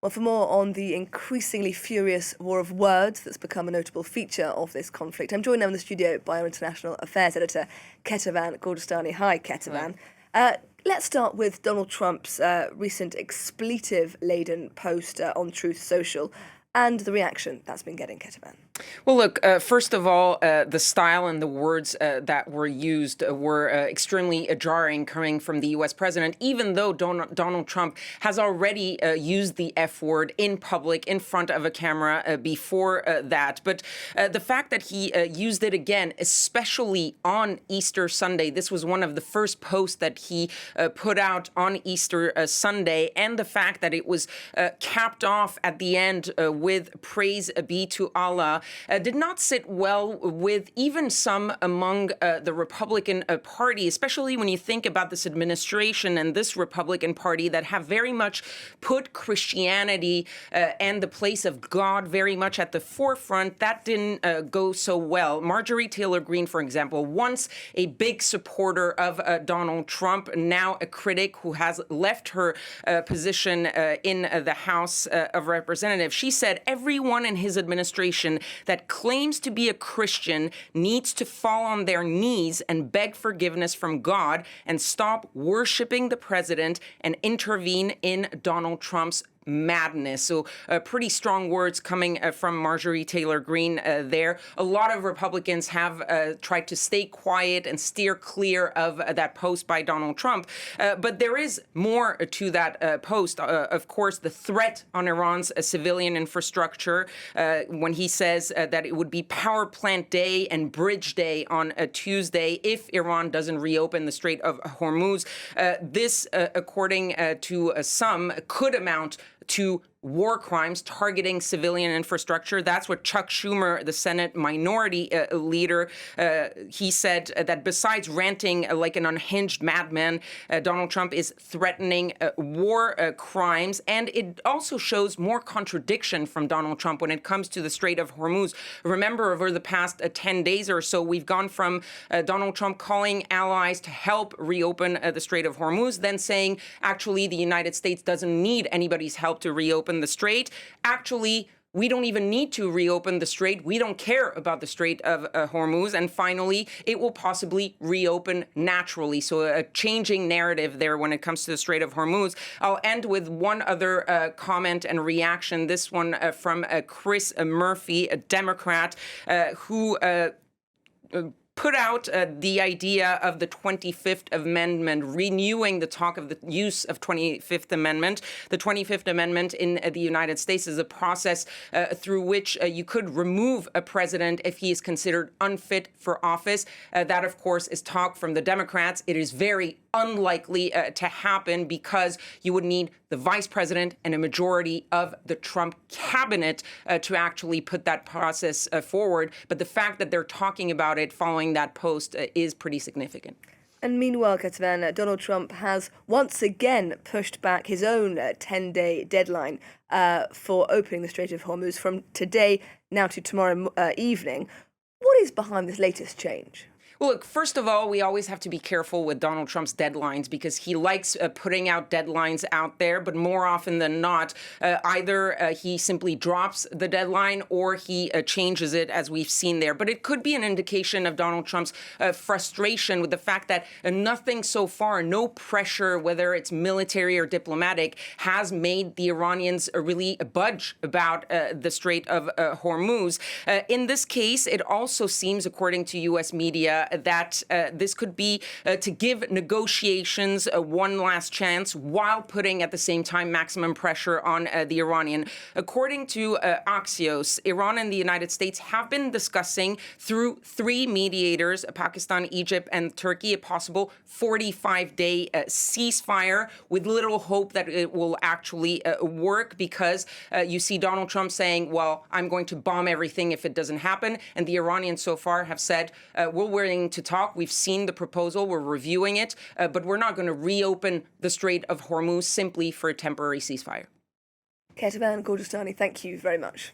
Well, for more on the increasingly furious war of words that's become a notable feature of this conflict, I'm joined now in the studio by our international affairs editor, Kethevane Gorjestani. Hi, Kethevane. Let's start with Donald Trump's recent expletive-laden post on Truth Social and the reaction that's been getting, Kethevane. Well, look, first of all, the style and the words that were used were extremely jarring coming from the U.S. president, even though Donald Trump has already used the F word in public in front of a camera before that. But the fact that he used it again, especially on Easter Sunday, this was one of the first posts that he put out on Easter Sunday, and the fact that it was capped off at the end with praise be to Allah, did not sit well with even some among the Republican Party, especially when you think about this administration and this Republican Party that have very much put Christianity and the place of God very much at the forefront. That didn't go so well. Marjorie Taylor Greene, for example, once a big supporter of Donald Trump, now a critic who has left her position in the House of Representatives. She said everyone in his administration that claims to be a Christian needs to fall on their knees and beg forgiveness from God and stop worshiping the president and intervene in Donald Trump's madness. So pretty strong words coming from Marjorie Taylor Greene there. A lot of Republicans have tried to stay quiet and steer clear of that post by Donald Trump. But there is more to that post. Of course, the threat on Iran's civilian infrastructure when he says that it would be power plant day and bridge day on a Tuesday if Iran doesn't reopen the Strait of Hormuz. This, according to some, could amount to war crimes targeting civilian infrastructure. That's what Chuck Schumer, the Senate minority leader, he said that besides ranting like an unhinged madman, Donald Trump is threatening war crimes. And it also shows more contradiction from Donald Trump when it comes to the Strait of Hormuz. Remember, over the past 10 days or so, we've gone from Donald Trump calling allies to help reopen the Strait of Hormuz, then saying, actually, the United States doesn't need anybody's help to reopen the strait. Actually, we don't even need to reopen the strait. We don't care about the Strait of Hormuz. And finally, it will possibly reopen naturally. So a changing narrative there when it comes to the Strait of Hormuz. I'll end with one other comment and reaction. This one from Chris Murphy, a Democrat who put out the idea of the 25th Amendment, renewing the talk of the use of 25th Amendment. The 25th Amendment in the United States is a process through which you could remove a president if he is considered unfit for office. That, of course, is talk from the Democrats. It is very unlikely to happen because you would need the vice president and a majority of the Trump cabinet to actually put that process forward. But the fact that they're talking about it following that post is pretty significant. And meanwhile, Kethevane, Donald Trump has once again pushed back his own 10-day deadline for opening the Strait of Hormuz from today now to tomorrow evening. What is behind this latest change? Well, look, first of all, we always have to be careful with Donald Trump's deadlines because he likes putting out deadlines out there. But more often than not, either he simply drops the deadline or he changes it, as we've seen there. But it could be an indication of Donald Trump's frustration with the fact that nothing so far, no pressure, whether it's military or diplomatic, has made the Iranians really budge about the Strait of Hormuz. In this case, it also seems, according to U.S. media, that this could be to give negotiations one last chance while putting at the same time maximum pressure on the Iranian. According to Axios, Iran and the United States have been discussing through three mediators, Pakistan, Egypt, and Turkey, a possible 45-day ceasefire with little hope that it will actually work because you see Donald Trump saying, well, I'm going to bomb everything if it doesn't happen. And the Iranians so far have said, we're willing to talk. We've seen the proposal. We're reviewing it, but we're not going to reopen the Strait of Hormuz simply for a temporary ceasefire. Kethevane Gorjestani, thank you very much.